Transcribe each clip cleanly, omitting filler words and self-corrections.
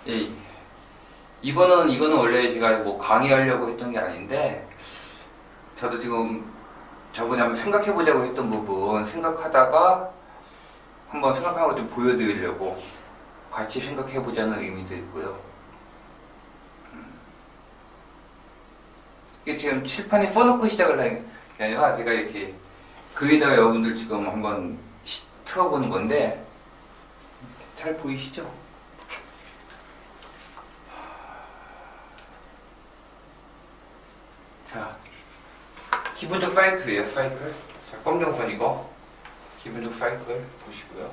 예, 이거는 원래 제가 뭐 강의하려고 했던 게 아닌데, 저도 지금 저번에 한번 생각해보자고 했던 부분 생각하다가 한번 생각한 거 좀 보여드리려고 같이 생각해보자는 의미도 있고요. 이게 지금 칠판에 써놓고 시작을 하는 게 아니라 제가 이렇게 거기다가 여러분들 지금 한번 틀어보는 건데, 잘 보이시죠? 자, 기본적 사이클이에요, 사이클. 자, 검정선이고, 기본적 사이클 보시고요.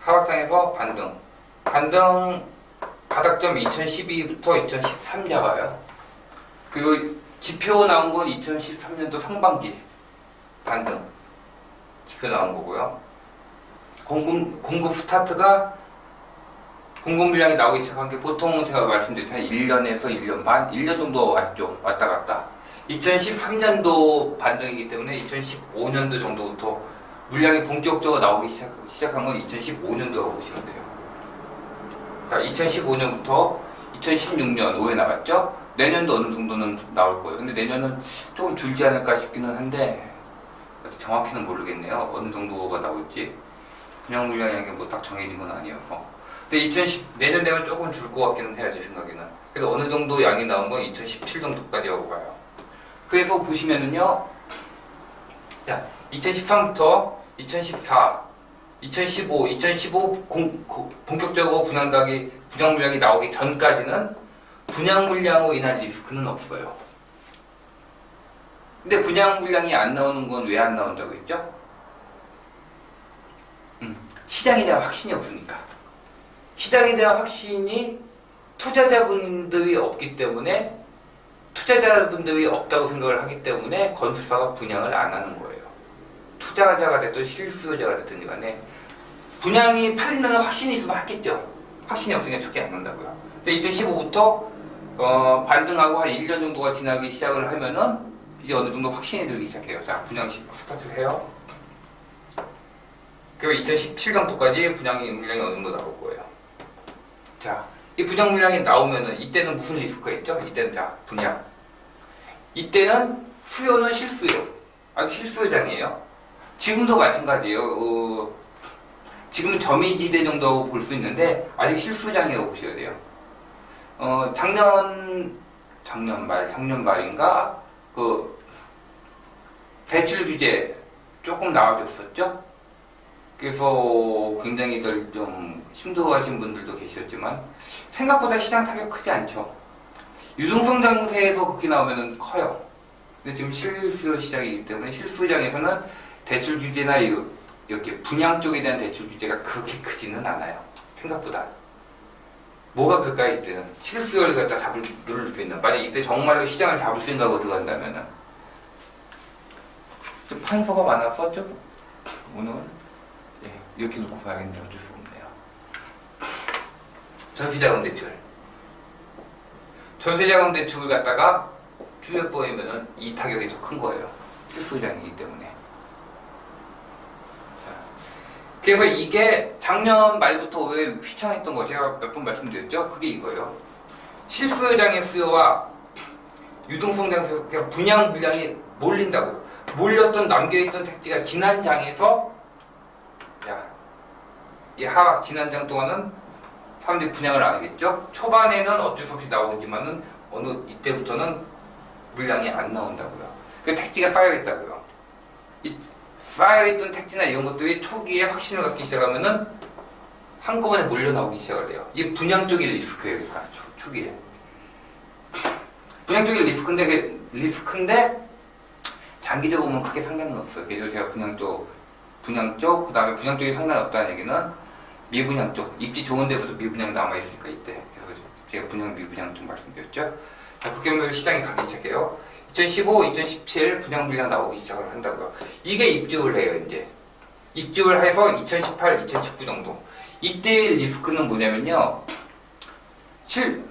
하락장에서 반등. 반등 바닥점 2012부터 2013 잡아요. 그리고 지표 나온 건 2013년도 상반기 반등. 지표 나온 거고요. 공급 스타트가 공급 물량이 나오기 시작한 게 보통 제가 말씀드린 한 1년에서 1년 반, 1년 정도 왔죠. 왔다 갔다. 2013년도 반등이기 때문에 2015년도 정도부터 물량이 본격적으로 나오기 시작한 건 2015년도라고 보시면 돼요. 자, 2015년부터 2016년 5회 나갔죠? 내년도 어느 정도는 나올 거예요. 근데 내년은 조금 줄지 않을까 싶기는 한데, 정확히는 모르겠네요. 어느 정도가 나올지. 분양 물량이라는 게 뭐 딱 정해진 건 아니어서. 근데 내년 되면 조금 줄 것 같기는 해요, 제 생각에는. 그래서 어느 정도 양이 나온 건 2017 정도까지라고 봐요. 그래서 보시면은요, 자, 2013부터 2014, 2015 본격적으로 분양 물량이 나오기 전까지는 분양 물량으로 인한 리스크는 없어요. 근데 분양 물량이 안 나오는 건 왜 안 나온다고 했죠? 시장에 대한 확신이 없으니까. 시장에 대한 확신이 투자자분들이 없기 때문에, 투자자분들이 없다고 생각을 하기 때문에 건설사가 분양을 안 하는 거예요. 투자자가 됐든 실수요자가 됐든 간에 분양이 팔린다는 확신이 있으면 하겠죠. 확신이 없으니까 초기 안 한다고요. 근데 2015부터 반등하고 한 1년 정도가 지나기 시작을 하면은 이제 어느 정도 확신이 들기 시작해요. 자, 분양 스타트를 해요. 그리고 2017 정도까지 분양 물량이 어느 정도 나올 거예요. 자, 이 분양 물량이 나오면은 이때는 무슨 리스크가 있죠? 이때는 자, 분양. 이때는 수요는 실수요. 아직 실수요장이에요. 지금도 마찬가지예요. 지금은 점이지대 정도 볼 수 있는데 아직 실수요장이라고 보셔야 돼요. 작년 말인가 그 대출 규제 조금 나와줬었죠. 그래서 굉장히들 좀 힘들어하신 분들도 계셨지만 생각보다 시장 타격 크지 않죠. 유동성 장세에서 그렇게 나오면 커요. 근데 지금 실수요 시장이기 때문에 실수요장에서는 대출 규제나 이렇게 분양 쪽에 대한 대출 규제가 그렇게 크지는 않아요. 생각보다. 뭐가 클까요? 이때는 실수요를 갖다 누를 수 있는, 만약 이때 정말로 시장을 잡을 수 있는 거고 들어간다면은. 좀 판서가 많아서 좀 오늘 이렇게 놓고 봐야겠는데 어쩔 수 없네요. 전세자금 대출. 전세자금 대출을 갖다가 줄여버리면은 이 타격이 더 큰 거예요. 실수요장이기 때문에. 자, 그래서 이게 작년 말부터 왜 휘청했던 거 제가 몇 번 말씀드렸죠? 그게 이거예요. 실수요장의 수요와 유동성 장에서 분양 물량이 몰린다고. 몰렸던 남겨있던 택지가 지난 장에서 이 하락 지난 장 동안은 사람들이 분양을 안 하겠죠. 초반에는 어쩔 수 없이 나오지만은 어느 이때부터는 물량이 안 나온다고요. 그 택지가 쌓여있다고요. 이 쌓여있던 택지나 이런 것들이 초기에 확신을 갖기 시작하면은 한꺼번에 몰려 나오기 시작을 해요. 이게 분양 쪽의 리스크예요. 그러니까 초기에. 분양 쪽의 리스크인데 장기적으로 보면 크게 상관은 없어요. 그래서 제가 분양 쪽, 그 다음에 분양 쪽이 상관없다는 얘기는 미분양 쪽, 입지 좋은 데서도 미분양 남아있으니까 이때. 그래서 제가 미분양 좀 말씀드렸죠. 자, 그렇게 시장이 가기 시작해요. 2015, 2017 분양 물량 나오기 시작을 한다고요. 이게 입주를 해요, 이제. 입주를 해서 2018, 2019 정도. 이때의 리스크는 뭐냐면요.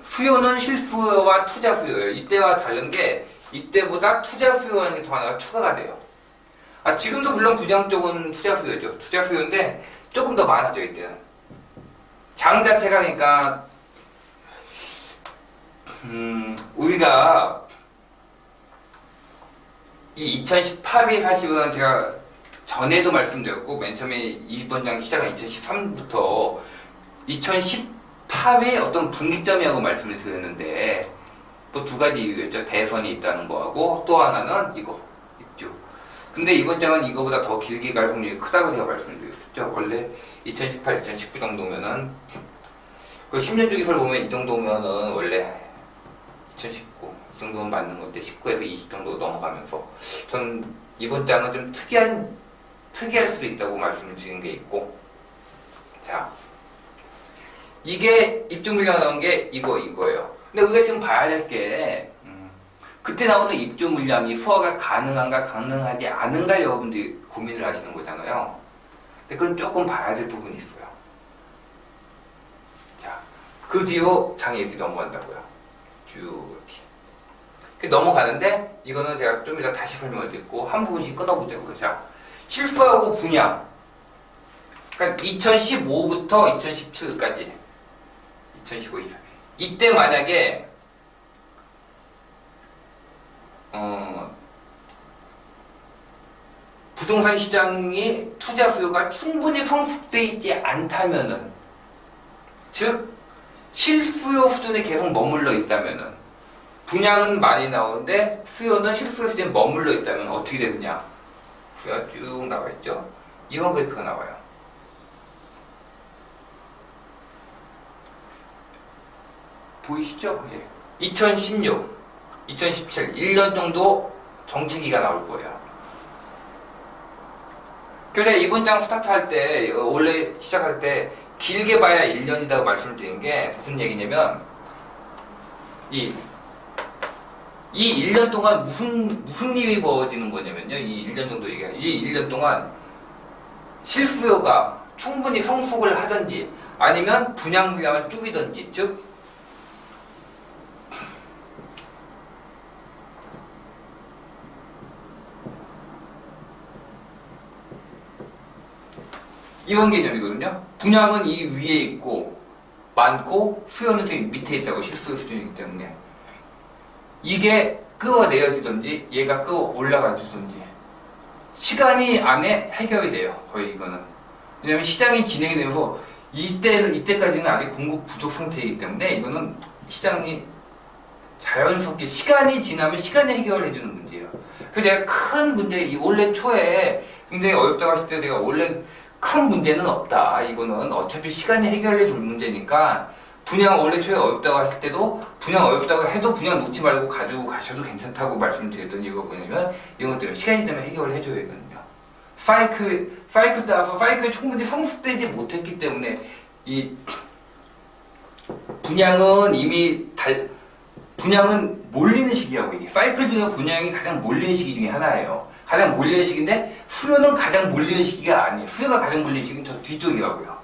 수요는 실수요와 투자 수요예요. 이때와 다른 게 이때보다 투자 수요라는 게 더 하나가 추가가 돼요. 지금도 물론 분양 쪽은 투자 수요죠. 투자 수요인데 조금 더 많아져 이때는. 장 자체가 그러니까 우리가 이 2018이 사실은 제가 전에도 말씀드렸고 맨 처음에 이번 장 시작한 2013부터 2018의 어떤 분기점이라고 말씀을 드렸는데 또 두 가지 이유였죠. 대선이 있다는 거하고 또 하나는 이거 입주. 근데 이번 장은 이거보다 더 길게 갈 확률이 크다고 제가 말씀을 드렸었죠. 원래 2018, 2019 정도면은 그 10년 주기설 보면 이 정도면은 원래 2019 이 정도는 맞는 건데 19에서 20 정도 넘어가면서 전 이번 장은 좀 특이할 수도 있다고 말씀을 드린 게 있고, 자 이게 입주 물량 나온 게 이거예요. 근데 우리가 지금 봐야 될 게 그때 나오는 입주 물량이 수화가 가능한가 가능하지 않은가 여러분들이 고민을 하시는 거잖아요. 근데 그건 조금 봐야 될 부분이 있어요. 자, 그 뒤로 장이 이렇게 넘어간다고요. 쭉 이렇게 넘어가는데 이거는 제가 좀 이따 다시 설명을 드리고 한 부분씩 끊어보자고요. 자, 실수하고 분양. 그러니까 2015부터 2017까지 2015, 2018 이때 만약에 부동산 시장이 투자 수요가 충분히 성숙되어 있지 않다면은, 즉 실수요 수준에 계속 머물러 있다면은, 분양은 많이 나오는데 수요는 실수요 수준에 머물러 있다면 어떻게 되느냐? 수요가 쭉 나와 있죠. 이런 그래프가 나와요. 보이시죠? 예. 2016, 2017, 1년 정도 정체기가 나올 거예요. 그래서 이번 장 스타트 할 때, 원래 시작할 때 길게 봐야 1년이라고 말씀을 드린 게 무슨 얘기냐면, 이 1년 동안 무슨 일이 벌어지는 거냐면요. 이 1년 정도 얘기해요. 이 1년 동안 실수요가 충분히 성숙을 하든지 아니면 분양 물량을 줄이든지, 즉 이런 개념이거든요. 분양은 이 위에 있고 많고 수요는 저기 밑에 있다고, 실수요 수준이기 때문에 이게 끌어내어지든지 얘가 끌어 올라가주든지 시간이 안에 해결이 돼요. 거의 이거는. 왜냐면 시장이 진행이 되면서 이때까지는 아직 공급 부족 상태이기 때문에 이거는 시장이 자연스럽게 시간이 지나면 시간이 해결을 해주는 문제예요. 그래서 내가 큰 문제, 올해 초에 굉장히 어렵다고 했을 때 내가 원래 큰 문제는 없다. 이거는 어차피 시간이 해결해 줄 문제니까 분양 원래 초에 어렵다고 했을 때도 분양 어렵다고 해도 분양 놓지 말고 가지고 가셔도 괜찮다고 말씀드렸던 이유가 뭐냐면 이런 것 때문에 시간이 되면 해결을 해줘야 되거든요. 사이클 따라서 사이클이 충분히 성숙되지 못했기 때문에 이 분양은 이미 분양은 몰리는 시기하고 이게 사이클 중에 분양이 가장 몰리는 시기 중에 하나예요. 가장 몰리는 시기인데 수요는 가장 몰리는 시기가 아니에요. 수요가 가장 몰리는 시기는 저 뒤쪽이라고요.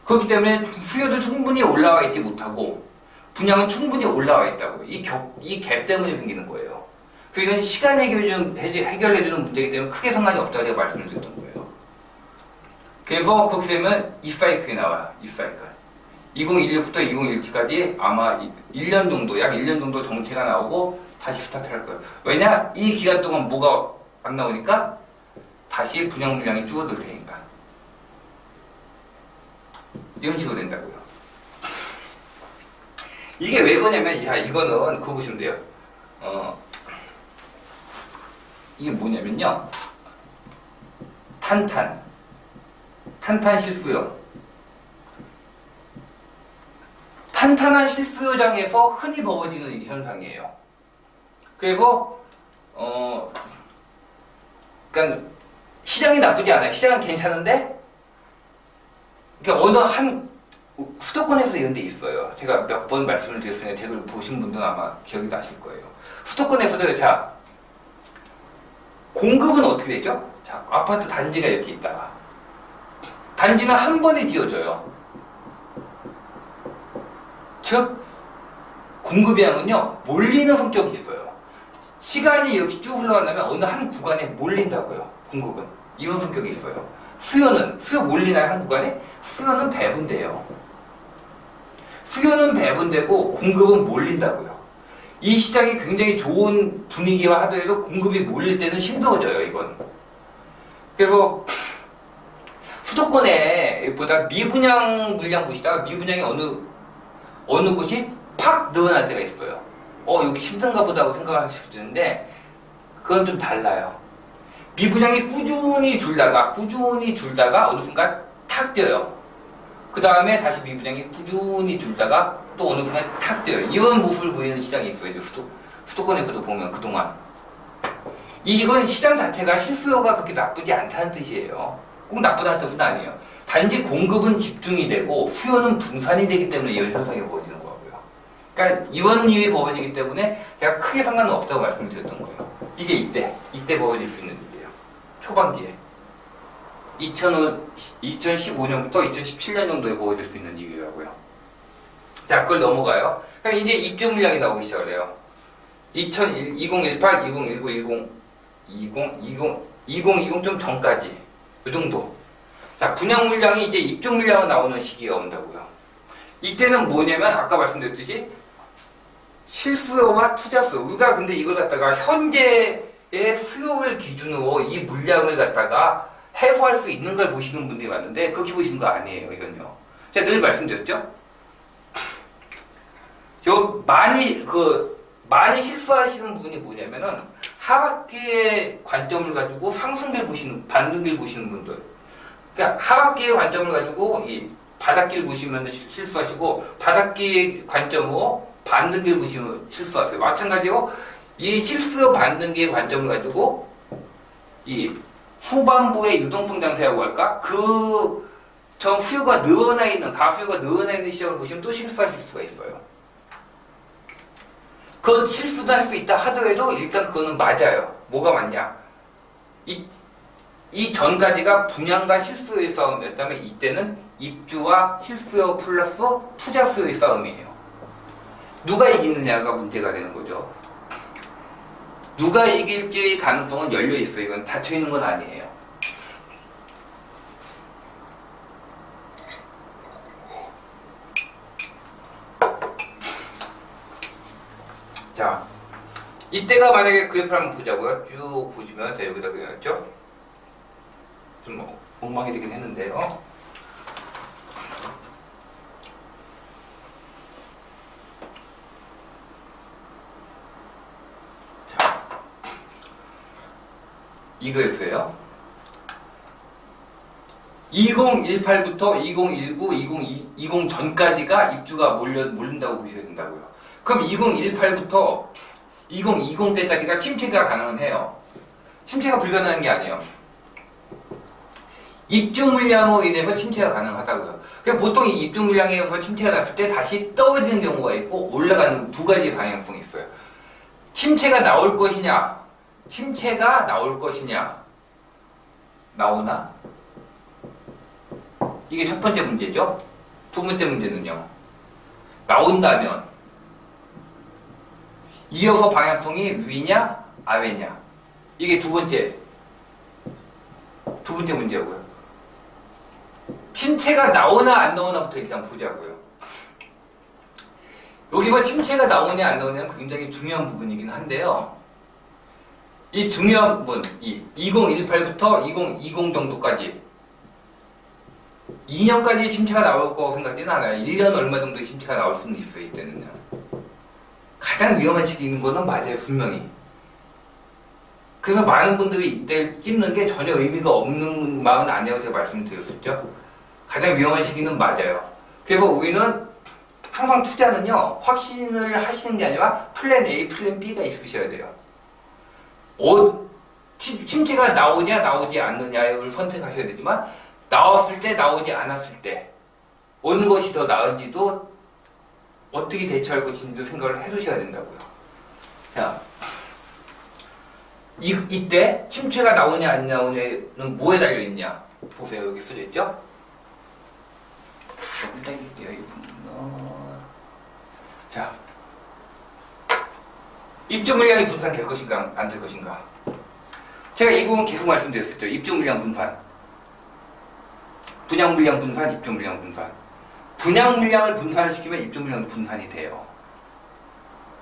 그렇기 때문에 수요도 충분히 올라와 있지 못하고 분양은 충분히 올라와 있다고. 이 갭 때문에 생기는 거예요. 그러니까 시간 해결해주는 문제이기 때문에 크게 상관이 없다고 제가 말씀을 드렸던 거예요. 그래서 그렇게 되면 이 사이클이 나와요. 이 사이클. 2016부터 2017까지 아마 1년 정도, 약 1년 정도 정체가 나오고 다시 스타트를 할 거예요. 왜냐? 이 기간 동안 뭐가 안 나오니까 다시 분양 물량이 줄어들 테니까. 이런 식으로 된다고요. 이게 왜 그러냐면, 야, 이거는 그거 보시면 돼요. 이게 뭐냐면요. 탄탄 실수요. 탄탄한 실수요장에서 흔히 벌어지는 현상이에요. 그래서 그러니까 시장이 나쁘지 않아요. 시장은 괜찮은데, 그러니까 어느 한 수도권에서 이런 데 있어요. 제가 몇 번 말씀을 드렸으니까 댓글 보신 분들은 아마 기억이 나실 거예요. 수도권에서도 자 공급은 어떻게 되죠? 자, 아파트 단지가 이렇게 있다가 단지는 한 번에 지어져요. 즉 공급량은요 몰리는 성격이 있어요. 시간이 이렇게 쭉 흘러간다면 어느 한 구간에 몰린다고요. 공급은 이런 성격이 있어요. 수요 몰리나요, 한 구간에? 수요는 배분돼요. 수요는 배분되고 공급은 몰린다고요. 이 시장이 굉장히 좋은 분위기와 하더라도 공급이 몰릴 때는 힘들어져요, 이건. 그래서 수도권에 보다 미분양 물량 보시다가 미분양이 어느 곳이 팍 늘어날 때가 있어요. 여기 힘든가 보다 하고 생각하실 수도 있는데, 그건 좀 달라요. 미분양이 꾸준히 줄다가 어느 순간 탁 뛰어요. 그 다음에 다시 미분양이 꾸준히 줄다가 또 어느 순간 탁 뛰어요. 이런 모습을 보이는 시장이 있어요. 수도권에서도 보면 그동안. 이건 시장 자체가 실수요가 그렇게 나쁘지 않다는 뜻이에요. 꼭 나쁘다는 뜻은 아니에요. 단지 공급은 집중이 되고 수요는 분산이 되기 때문에 이런 현상이 벌어지는 거고요. 그러니까 이런 일이 벌어지기 때문에 제가 크게 상관은 없다고 말씀을 드렸던 거예요. 이게 이때 벌어질 수 있는 일이에요. 초반기에. 2015년부터 2017년 정도에 벌어질 수 있는 일이라고요. 자, 그걸 넘어가요. 그럼 이제 입주 물량이 나오기 시작을 해요. 2018, 2019, 2020 좀 전까지. 이 정도. 자, 분양 물량이 이제 입주 물량이 나오는 시기가 온다고요. 이때는 뭐냐면, 아까 말씀드렸듯이, 실수요와 투자수요. 우리가 근데 이걸 갖다가 현재의 수요를 기준으로 이 물량을 갖다가 해소할 수 있는 걸 보시는 분들이 많은데, 그렇게 보시는 거 아니에요, 이건요. 제가 늘 말씀드렸죠? 많이 실수하시는 부분이 뭐냐면은, 하반기의 관점을 가지고 반등길 보시는 분들. 그러니까 하반기의 관점을 가지고 이 바닥길 보시면 실수하시고, 바닥기의 관점으로 반등길 보시면 실수하세요. 마찬가지로 이 실수 반등기의 관점을 가지고 이 후반부의 유동성 장세라고 할까? 전 수요가 늘어나 있는, 가수요가 늘어나 있는 시장을 보시면 또 실수하실 수가 있어요. 그 실수도 할 수 있다 하더라도 일단 그거는 맞아요. 뭐가 맞냐? 이 전까지가 분양과 실수요의 싸움이었다면 이때는 입주와 실수요 플러스 투자 수요의 싸움이에요. 누가 이기느냐가 문제가 되는 거죠. 누가 이길지의 가능성은 열려 있어요. 이건 닫혀 있는 건 아니에요. 자, 이때가 만약에 그래프를 한번 보자고요. 쭉 보시면, 자, 여기다 그려놨죠? 좀 엉망이 되긴 했는데요. 자, 이 그래프예요. 2018부터 2019, 2020 전까지가 입주가 몰린다고 보셔야 된다고요. 그럼 2018부터 2020 때까지가 침체가 가능은 해요. 침체가 불가능한 게 아니에요. 입주 물량으로 인해서 침체가 가능하다고요. 그러니까 보통 이 입주 물량에서 침체가 났을 때 다시 떨어지는 경우가 있고 올라가는 두 가지 방향성이 있어요. 침체가 나올 것이냐, 침체가 나올 것이냐, 나오나? 이게 첫 번째 문제죠. 두 번째 문제는요. 나온다면 이어서 방향성이 위냐 아래냐, 이게 두 번째 문제고요. 침체가 나오나 안 나오나부터 일단 보자고요. 여기서 침체가 나오냐 안 나오냐는 굉장히 중요한 부분이긴 한데요. 이 중요한 부분, 이 2018부터 2020 정도까지 2년까지 침체가 나올 거라고 생각되는 않아요. 1년 얼마 정도의 침체가 나올 수는 있어요. 이때는요. 가장 위험한 시기인 거는 맞아요. 분명히. 그래서 많은 분들이 이때를 찝는 게 전혀 의미가 없는 마음은 아니라고 제가 말씀드렸었죠. 가장 위험한 시기는 맞아요. 그래서 우리는 항상 투자는요, 확신을 하시는 게 아니라 플랜 A, 플랜 B가 있으셔야 돼요. 침체가 나오냐 나오지 않느냐를 선택하셔야 되지만, 나왔을 때 나오지 않았을 때 어느 것이 더 나은지도 어떻게 대처할 것인지도 생각을 해두셔야 된다고요. 자, 이때 침체가 나오냐 안 나오냐는 뭐에 달려있냐 보세요. 여기 써져있죠? 자, 입주 물량이 분산될 것인가 안 될 것인가. 제가 이 부분 계속 말씀드렸었죠. 입주 물량 분산. 분양 물량 분산, 입주 물량 분산. 분양 물량을 분산을 시키면 입주 물량도 분산이 돼요.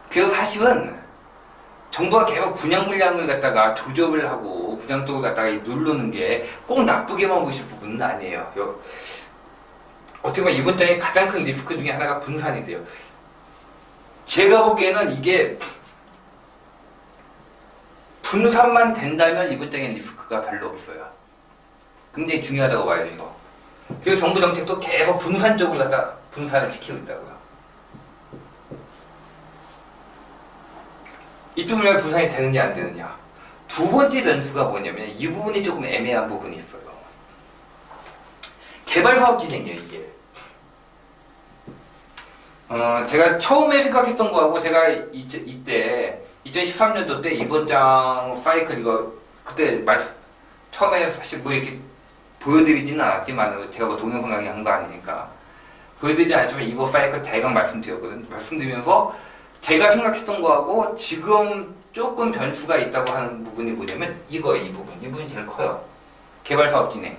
그래서 사실은 정부가 계속 분양 물량을 갖다가 조정을 하고 분양 쪽을 갖다가 누르는 게 꼭 나쁘게만 보실 부분은 아니에요. 어떻게 보면 이번 장의 가장 큰 리스크 중에 하나가 분산이 돼요. 제가 보기에는 이게 분산만 된다면 이번 장의 리스크가 별로 없어요. 굉장히 중요하다고 봐요, 이거. 그리고 정부 정책도 계속 분산 쪽을 갖다 분산을 시키고 있다고요. 입주 물량이 분산이 되느냐 안 되느냐. 두 번째 변수가 뭐냐면 이 부분이 조금 애매한 부분이 있어요. 개발 사업 진행이에요, 이게. 제가 처음에 생각했던 거하고 제가 이때 2013년도 때 이번 장 사이클 이거 그때 처음에 사실 뭐 이렇게 보여드리지는 않았지만 제가 뭐 동영상 강의 한 거 아니니까 보여드리지 않지만 이거 사이클 대강 말씀드렸거든요. 말씀드리면서 제가 생각했던 거하고 지금 조금 변수가 있다고 하는 부분이 뭐냐면 이거예요. 이 부분이 제일 커요. 개발 사업 진행.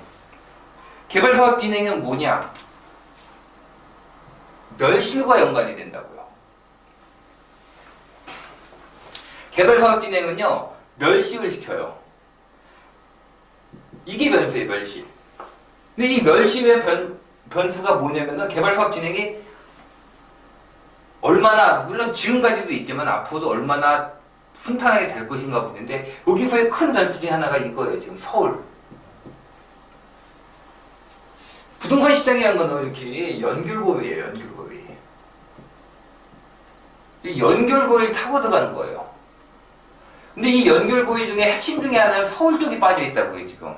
개발 사업 진행은 뭐냐? 멸실과 연관이 된다고요. 개발 사업 진행은요, 멸실을 시켜요. 이게 변수예요, 멸실. 근데 이 멸실의 변수가 뭐냐면은 개발 사업 진행이 얼마나, 물론 지금까지도 있지만 앞으로도 얼마나 순탄하게 될 것인가 보는데 여기서의 큰 변수 중에 하나가 이거예요. 지금 서울. 부동산 시장이라는 거는 이렇게 연결고리예요. 연결고리. 이 연결고리를 타고 들어가는 거예요. 근데 이 연결고리 중에 핵심 중에 하나는 서울 쪽이 빠져있다고요, 지금.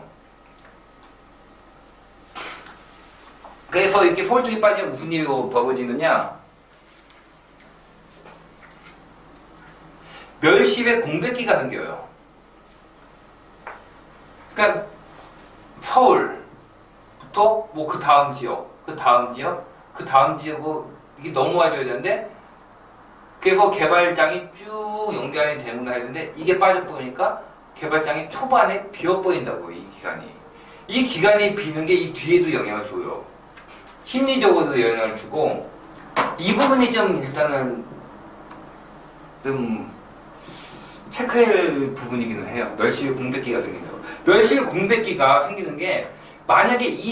그래서 이렇게 서울 쪽이 빠지면 무슨 일이 벌어지느냐? 멸실의 공백기가 생겨요. 그러니까 서울부터 뭐 그 다음 지역, 그 다음 지역으로 이게 넘어와줘야 되는데 그래서 개발장이 쭉 연결이 되는구나 했는데 이게 빠져보니까 개발장이 초반에 비어버린다고 이 기간이. 이 기간이 비는 게 이 뒤에도 영향을 줘요. 심리적으로도 영향을 주고 이 부분이 좀 일단은 좀 체크할 부분이기는 해요. 멸실 공백기가 생긴다고. 멸실 공백기가 생기는 게 만약에 이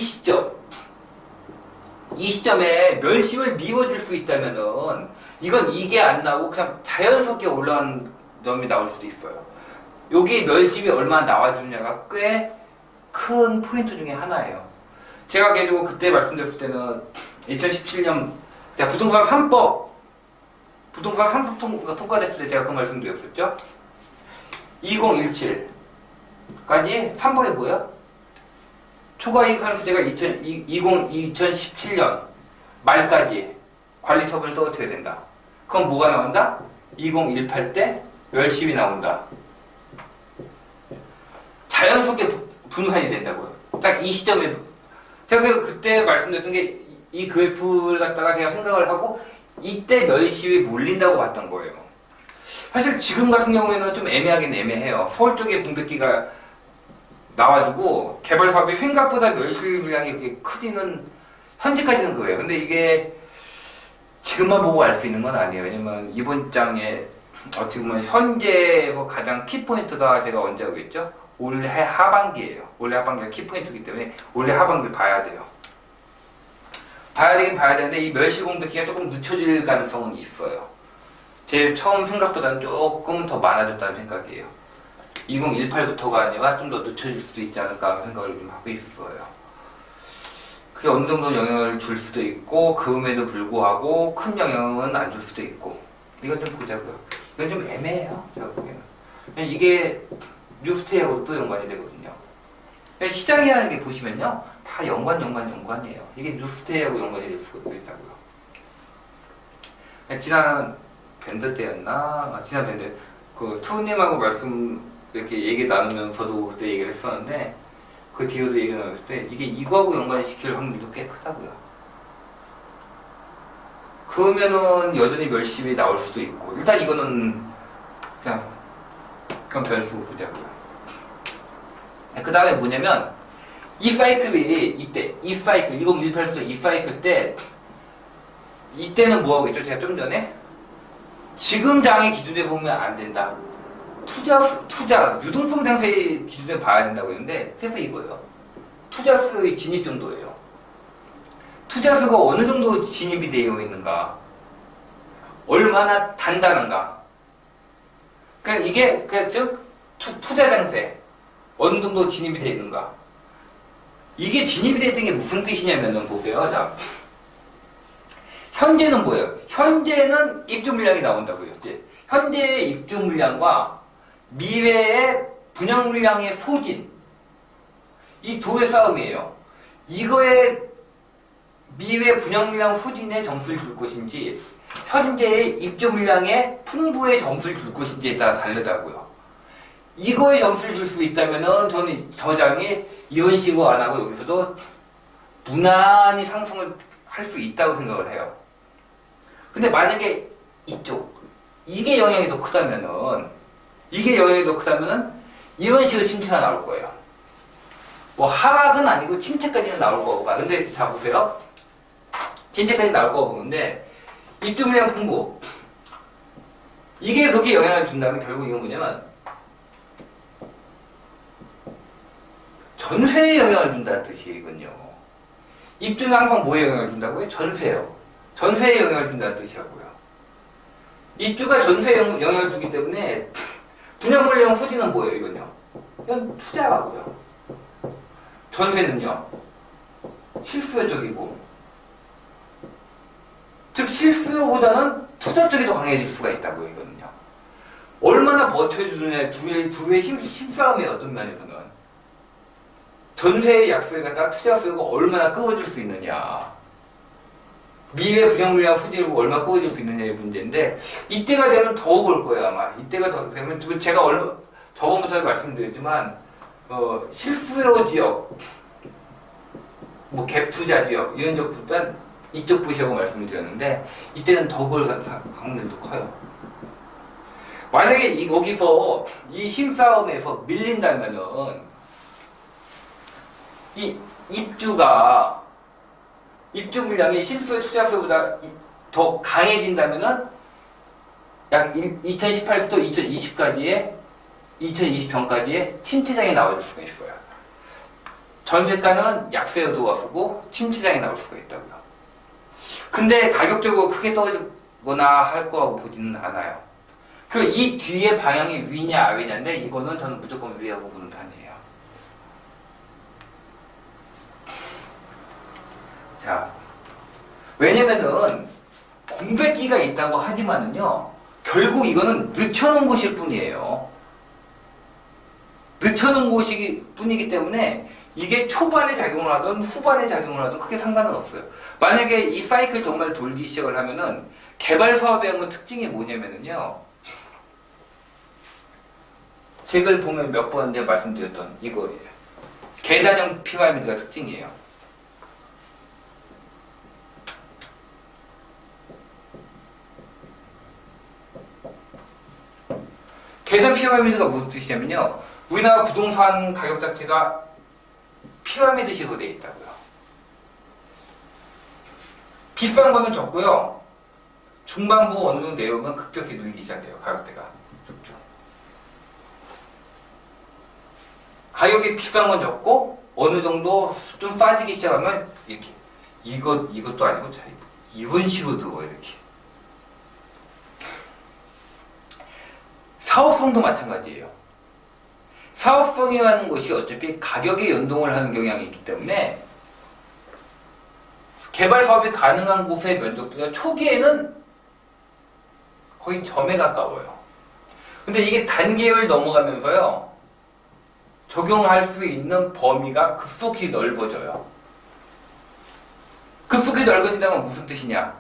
시점에 멸실을 미워줄 수 있다면은 이건 이게 안 나오고 그냥 자연스럽게 올라간 점이 나올 수도 있어요. 여기 멸실이 얼마나 나와주냐가 꽤 큰 포인트 중에 하나예요. 제가 계속 그때 말씀드렸을 때는 2017년 부동산 3법 통과됐을 때 제가 그 말씀드렸었죠. 2017까지 3법이 뭐야? 초과이익 환수제가 2017년 말까지 관리처분을 떨어뜨려야 된다. 그럼 뭐가 나온다? 2018 때 멸실이 나온다. 자연스럽게 분산이 된다고요. 딱 이 시점에 제가 그때 말씀드렸던 게 이 그래프를 갖다가 제가 생각을 하고 이때 멸실이 몰린다고 봤던 거예요. 사실 지금 같은 경우에는 좀 애매하긴 애매해요. 서울 쪽에 공백기가 나와주고 개발 사업이 생각보다 멸실 물량이 그렇게 크지는 현재까지는 그래요. 근데 이게 지금만 보고 알 수 있는 건 아니에요. 왜냐면 이번 장에 어떻게 보면 현재에서 가장 키포인트가 제가 언제 하고 있죠? 올해 하반기예요. 올해 하반기가 키포인트이기 때문에 올해 하반기를 봐야 돼요. 봐야 되긴 봐야 되는데 이 멸실 공백기가 조금 늦춰질 가능성은 있어요. 제 처음 생각보다는 조금 더 많아졌다는 생각이에요. 2018부터가 아니라 좀 더 늦춰질 수도 있지 않을까 하는 생각을 좀 하고 있어요. 그게 어느 정도 영향을 줄 수도 있고 그음에도 불구하고 큰 영향은 안 줄 수도 있고 이건 좀 보자고요. 이건 좀 애매해요. 제가 보기에는. 이게 뉴스테이하고도 또 연관이 되거든요. 시장이라는 게 보시면요. 다 연관이에요. 이게 뉴스테이하고 연관이 될 수가 있다고요. 지난 밴드 때였나? 지난 밴드 그 투님하고 이렇게 얘기 나누면서도 그때 얘기를 했었는데 그 뒤에도 얘기 나눴을 때 이게 이거하고 연관시킬 확률도 꽤 크다고요. 그러면은 여전히 멸실이 나올 수도 있고 일단 이거는 그냥 변수 보자고요. 그 다음에 뭐냐면 이 사이클이 이때 이 사이클 2018부터 이 사이클 때 이때는 뭐 하겠죠? 제가 좀 전에 지금 장의 기준에 보면 안 된다. 투자 유동성 장세의 기준에 봐야 된다고 했는데 그래서 이거예요. 투자수의 진입 정도예요. 투자수가 어느 정도 진입이 되어 있는가, 얼마나 단단한가. 그러니까 이게 즉 투자 장세 어느 정도 진입이 되어 있는가. 이게 진입이 되어 있는 게 무슨 뜻이냐면은 보세요. 자, 현재는 뭐예요? 현재는 입주 물량이 나온다고요. 현재의 입주 물량과 미래의 분양 물량의 소진, 이 두의 싸움이에요. 이거에 미래 분양 물량 소진에 점수를 줄 것인지 현재의 입주 물량의 풍부의 점수를 줄 것인지에 따라 다르다고요. 이거에 점수를 줄 수 있다면은 저는 저장이 이런 식으로 안 하고 여기서도 무난히 상승을 할 수 있다고 생각을 해요. 근데 만약에 이게 영향이 더 크다면은 이런 식의 침체가 나올 거예요. 뭐 하락은 아니고 침체까지는 나올 거고. 근데 자 보세요. 침체까지 나올 거고 보는데 입주 물량 풍부, 이게 그렇게 영향을 준다면 결국 이건 뭐냐면 전세에 영향을 준다는 뜻이거든요. 입주는 항상 뭐에 영향을 준다고요? 전세요. 전세에 영향을 준다는 뜻이라고요. 입주가 전세에 영향을 주기 때문에 분양 물량 소진은 뭐예요? 이건요. 이건 투자라고요. 전세는요. 실수요 쪽이고, 즉 실수요보다는 투자 쪽이 더 강해질 수가 있다고요. 이거는요. 얼마나 버텨주느냐 두의 힘싸움이에요. 어떤 면에서는 전세의 약속에 갖다가 투자 수요가 얼마나 끄어질 수 있느냐, 미래 분양 물량 소진이고 얼마나 끄어질 수 있느냐의 문제인데, 이때가 되면 더욱 올 거예요. 아마 이때가 더 되면 제가 저번부터 말씀드렸지만 실수요 지역, 뭐 갭 투자 지역 이런 쪽보단 이쪽 보시라고 말씀을 드렸는데 이때는 더 그럴 확률도 커요. 만약에 여기서 이 힘싸움에서 밀린다면은 이 입주 물량이 실수요 투자수요보다 더 강해진다면은 약 2018부터 2020 전까지의 침체장이 나올 수가 있어요. 전세가는 약세로 들어서고 침체장이 나올 수가 있다고요. 근데 가격적으로 크게 떨어지거나 할 거라고 보지는 않아요. 그리고 이 뒤에 방향이 위냐 아래냐인데 이거는 저는 무조건 위라고 보는 편이에요. 자, 왜냐면은 공백기가 있다고 하지만은요, 결국 이거는 늦춰놓은 것일 뿐이에요. 늦춰놓은 것이 뿐이기 때문에 이게 초반에 작용을 하든 후반에 작용을 하든 크게 상관은 없어요. 만약에 이 사이클 정말 돌기 시작을 하면은 개발 사업의 한 특징이 뭐냐면은요, 책을 보면 몇 번 내가 말씀드렸던 이거예요. 계단형 피라미드가 특징이에요. 계단 피라미드가 무슨 뜻이냐면요, 우리나라 부동산 가격 자체가 피라미드식으로 되어 있다고요. 비싼 거는 적고요, 중반부 어느 정도 내려오면 급격히 늘기 시작해요. 가격대가 쭉쭉. 가격이 비싼 건 적고 어느 정도 좀 빠지기 시작하면 이렇게 이것도 아니고 자, 이런 식으로 들어요. 이렇게. 사업성도 마찬가지예요. 사업성이라는 것이 어차피 가격에 연동을 하는 경향이 있기 때문에 개발 사업이 가능한 곳의 면적도가 초기에는 거의 점에 가까워요. 근데 이게 단계를 넘어가면서요, 적용할 수 있는 범위가 급속히 넓어져요. 급속히 넓어진다는 건 무슨 뜻이냐?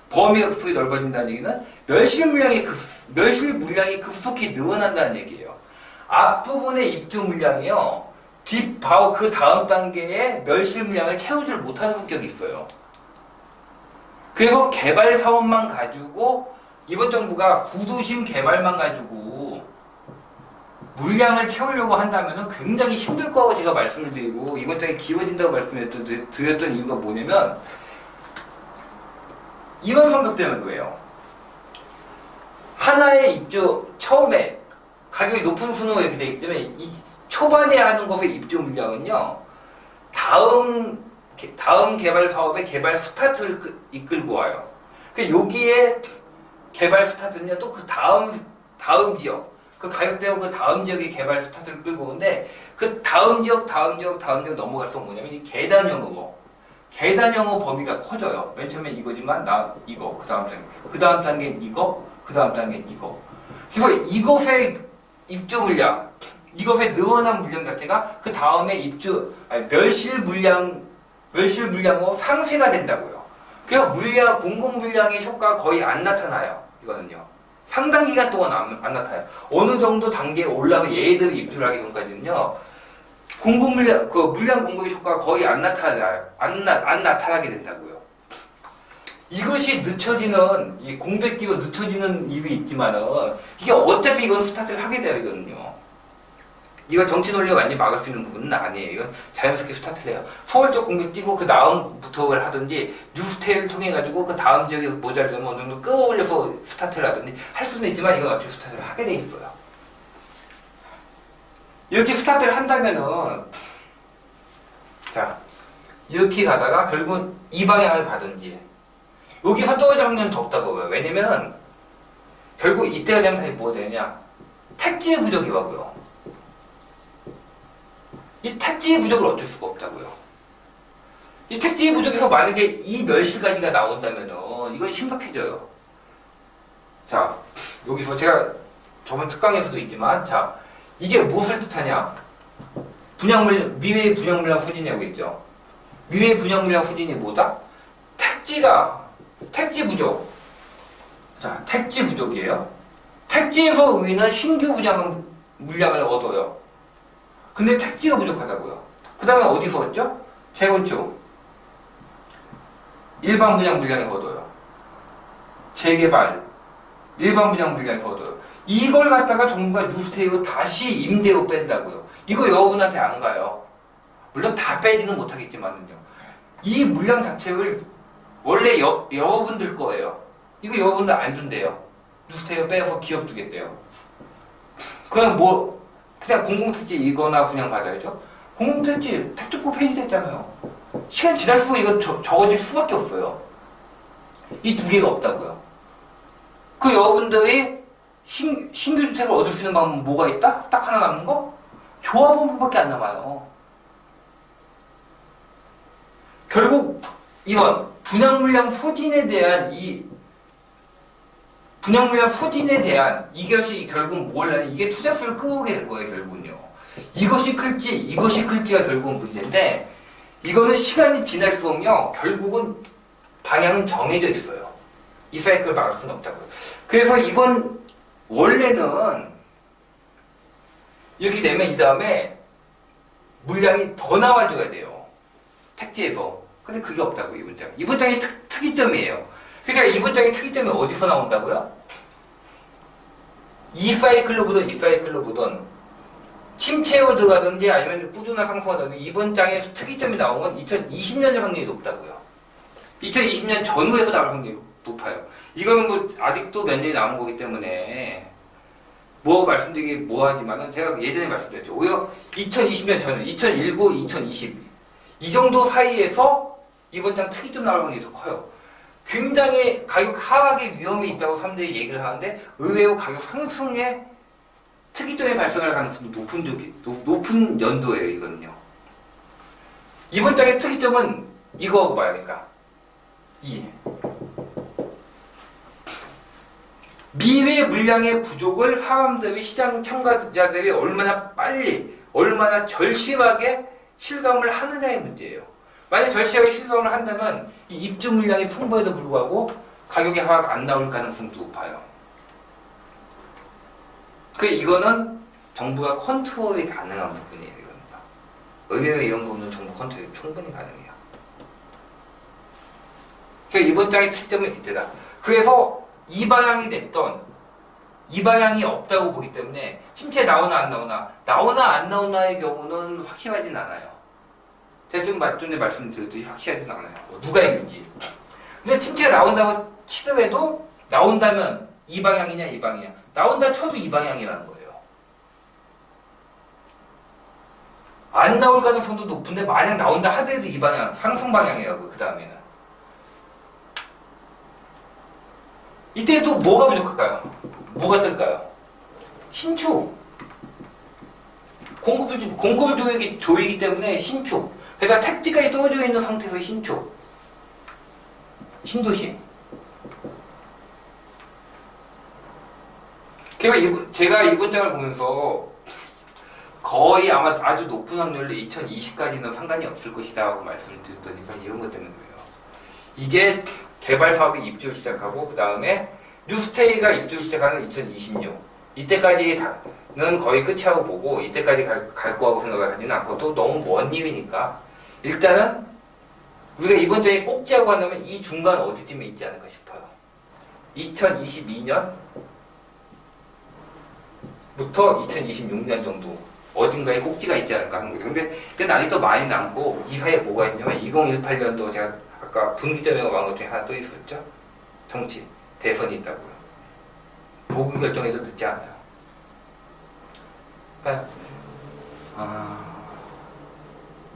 범위가 급속히 넓어진다는 얘기는 멸실 물량이 급속히 늘어난다는 얘기예요. 앞부분의 입주 물량이요, 바로 그 다음 단계의 멸실 물량을 채우질 못하는 성격이 있어요. 그래서 개발 사업만 가지고, 이번 정부가 구도심 개발만 가지고 물량을 채우려고 한다면 굉장히 힘들 거라고 제가 말씀을 드리고 이번 장에 기울어진다고 말씀을 드렸던 이유가 뭐냐면 이런 성격 때문에 그래요. 하나의 입주 처음에 가격이 높은 순으로 이렇게 되기 때문에 이 초반에 하는 것의 입주 물량은요 다음 개발 사업의 개발 스타트를 이끌고 와요. 그러니까 여기에 개발 스타트는요 또 그 다음 지역 그 가격대와 그 다음 지역의 개발 스타트를 끌고 오는데 그 다음 지역 넘어갈수록 뭐냐면 이 계단 영어 범위가 커져요. 맨 처음에 이거지만 이거 그 다음 단계는 이거 그 다음 단계는 이거. 그래서 이것의 입주 물량 이것의 늘어난 물량 자체가 그 다음에 멸실 물량으로 상쇄가 된다고요. 그래서 공급 물량의 효과가 거의 안 나타나요. 이거는요. 상당 기간 동안 안 나타나요. 어느 정도 단계에 올라서 얘들이 입주를 하기 전까지는요. 물량 공급의 효과가 거의 안 나타나요. 안 나타나게 된다고요. 이것이 늦춰지는, 이 공백기로 늦춰지는 이유가 있지만은, 이게 어차피 이건 스타트를 하게 돼요, 이거는요. 이거 정치 논리가 완전히 막을 수 있는 부분은 아니에요. 이건 자연스럽게 스타트를 해요. 서울적 공백 뛰고 그 다음부터를 하든지 뉴스테이를 통해 가지고 그 다음 지역에 모자르면 어느 정도 끌어올려서 스타트를 하든지 할 수는 있지만 이건 어차피 스타트를 하게 돼 있어요. 이렇게 스타트를 한다면은 자 이렇게 가다가 결국은 이 방향을 가든지 여기서 떨어질 확률은 적다고 봐요. 왜냐면 결국 이때가 되면 다시 뭐가 되냐 택지의 부족이라고요. 이 택지의 부족을 어쩔 수가 없다고요. 이 택지의 부족에서 만약에 이 멸실까지가 나온다면은 이건 심각해져요. 자, 여기서 제가 저번 특강에서도 있지만, 자, 이게 무엇을 뜻하냐? 미래의 분양 물량 소진이라고 있죠. 미래의 분양 물량 소진이 뭐다? 택지 부족. 자, 택지 부족이에요. 택지에서 우리는 신규 분양 물량을 얻어요. 근데 택지가 부족하다고요. 그 다음에 어디서 얻죠? 재건축. 일반 분양 물량에 얻어요. 재개발. 일반 분양 물량에 얻어요. 이걸 갖다가 정부가 뉴스테이로 다시 임대로 뺀다고요. 이거 여러분한테 안 가요. 물론 다 빼지는 못하겠지만요. 이 물량 자체를 원래 여러분들 거예요. 이거 여러분들 안 준대요. 뉴스테이로 빼서 기업 주겠대요. 그냥 공공택지 이거나 분양받아야죠. 공공택지 택지법 폐지됐잖아요. 시간 지날수록 이거 적어질 수밖에 없어요. 이 두 개가 없다고요. 그 여러분들이 신규 주택을 얻을 수 있는 방법은 뭐가 있다? 딱 하나 남는 거? 조합원법밖에 안 남아요. 결국 이번 분양 물량 소진에 대한 이것이 결국 이게 투자수를 끌어오게 될 거예요, 결국은요. 이것이 클지가 결국은 문제인데, 이거는 시간이 지날수록요, 결국은 방향은 정해져 있어요. 이 사이클을 막을 수는 없다고요. 그래서 이건, 원래는, 이렇게 되면 이 다음에 물량이 더 나와줘야 돼요. 택지에서. 근데 그게 없다고요, 이번 장. 이번 장이 특이점이에요. 그러니까 이번 장의 특이점이 어디서 나온다고요? 이 사이클로 보던 침체로 들어가든지 아니면 꾸준한 상승하든지 이번 장에서 특이점이 나온 건 2020년의 확률이 높다고요. 2020년 전후에서 나올 확률이 높아요. 이거는 뭐 아직도 몇 년이 남은 거기 때문에 말씀드리기 뭐하지만은 제가 예전에 말씀드렸죠. 오히려 2020년 전후, 2019, 2020 이 정도 사이에서 이번 장 특이점 나올 확률이 더 커요. 굉장히 가격 하락의 위험이 있다고 사람들이 얘기를 하는데 의외로 가격 상승의 특이점이 발생할 가능성이 높은 연도예요, 이거는요. 이번 장의 특이점은 이거하고 봐요, 그러니까. 미래 물량의 부족을 사람들이 시장 참가자들이 얼마나 빨리, 얼마나 절실하게 실감을 하느냐의 문제예요. 만약 절실하게 실감을 한다면 이 입주 물량이 풍부해도 불구하고 가격이 하락 안 나올 가능성도 높아요. 이거는 정부가 컨트롤이 가능한 부분이에요. 이겁니다. 의외로 이런 부분은 정부 컨트롤이 충분히 가능해요. 그러니까 이번 장의 특점은 이때다. 그래서 이 방향이 됐던 이 방향이 없다고 보기 때문에 침체 나오나 안 나오나, 나오나 안 나오나의 경우는 확실하진 않아요. 제가 좀 전에 말씀드렸듯이 확실하진 않아요. 누가 이길지. 근데 침체가 나온다고 치더라도 나온다면 이 방향이냐 이 방향이냐, 나온다 쳐도 이 방향이라는 거예요. 안 나올 가능성도 높은데 만약 나온다 하더라도 이 방향, 상승 방향이라고. 그 다음에는 이때도 뭐가 부족할까요? 뭐가 뜰까요? 신축. 공급을 조이기 때문에 신축. 게다가 택지까지 떨어져 있는 상태에서 신축. 신도시. 제가 이번 장을 보면서 거의 아마 아주 높은 확률로 2020까지는 상관이 없을 것이다 하고 말씀을 드렸더니까 이런 것 때문에 그래요. 이게 개발 사업이 입주를 시작하고 그 다음에 뉴스테이가 입주를 시작하는 2026 이때까지는 거의 끝이라고 보고, 이때까지 갈 거라고 생각을 하지는 않고, 또 너무 먼 일이니까 일단은 우리가 이번 장에 꼭지하고 한다면 이 중간 어디쯤에 있지 않을까 싶어요. 2022년부터 2026년 정도 어딘가에 꼭지가 있지 않을까 하는 거죠. 근데 그 날이 또 많이 남고, 이 사이에 뭐가 있냐면 2018년도 제가 아까 분기점에 말한 것 중에 하나 또 있었죠. 정치 대선이 있다고요. 보기 결정해도 늦지 않아요. 그러니까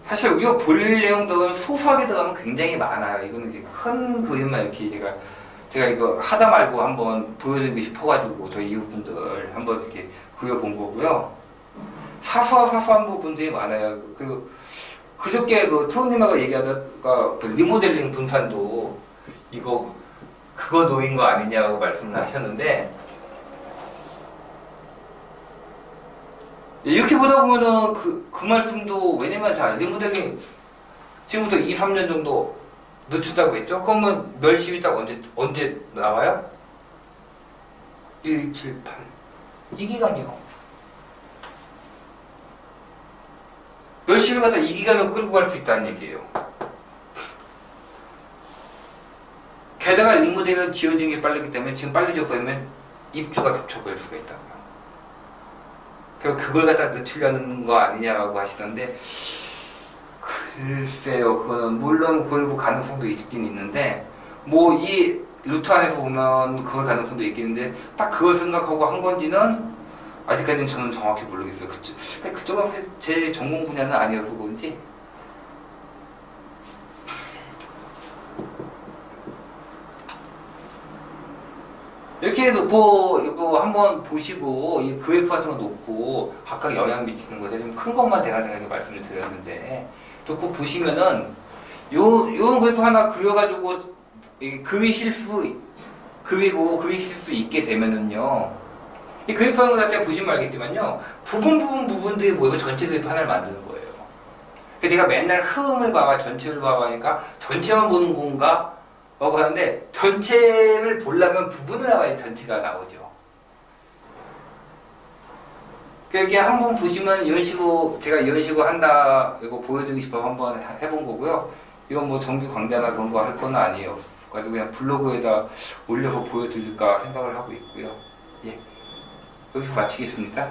사실 우리가 볼 내용들은 소소하게 들어가면 굉장히 많아요. 이거는 이제 큰 그림만 이렇게 제가 이거 하다 말고 한번 보여드리고 싶어가지고 저희 이웃분들 한번 이렇게 그려본 거고요. 사소한 부분들이 많아요. 그저께 트롯님하고 얘기하다가 리모델링 분산도 그거 놓인 거 아니냐고 말씀을 하셨는데, 이렇게 보다 보면은 그 말씀도, 왜냐면 자, 리모델링 지금부터 2, 3년 정도 늦춘다고 했죠? 그러면 멸시비 딱 언제 나와요? 1, 7, 8. 이 기간이요. 멸시비가 다 이 기간을 끌고 갈 수 있다는 얘기예요. 게다가 리모델링은 지어진 게 빠르기 때문에 지금 빨리 지어버리면 입주가 겹쳐버릴 수가 있다고요. 그래서 그걸 갖다 늦추려는 거 아니냐라고 하시던데, 글쎄요, 그거는 물론 그럴 가능성도 있긴 있는데, 뭐 이 루트 안에서 보면 그럴 가능성도 있긴 있는데, 딱 그걸 생각하고 한 건지는 아직까지는 저는 정확히 모르겠어요. 그쪽은 제 전공 분야는 아니어서 그런지. 이렇게 놓고 이거 한번 보시고, 이 그래프 같은 거 놓고 각각 영향 미치는 거에 좀 큰 것만 제가 말씀을 드렸는데, 놓고 보시면은 요 그래프 하나 그려가지고 그리실 수 있게 되면은요, 이 그래프 하는 거 자체가 보시면 알겠지만요, 부분들이 모이고 전체 그래프 하나를 만드는 거예요. 그래서 제가 맨날 흐름을 봐봐, 전체를 봐봐 하니까 전체만 보는 건가? 라고 하는데, 전체를 보려면 부분을 봐야 전체가 나오죠. 여기 한번 보시면 제가 이런 식으로 한다, 이거 보여드리고 싶어서 한번 해본 거고요. 이건 뭐 정규 강좌나 그런 거 할 건 아니에요. 가지고 그냥 블로그에다 올려서 보여드릴까 생각을 하고 있고요. 예. 여기서 마치겠습니다.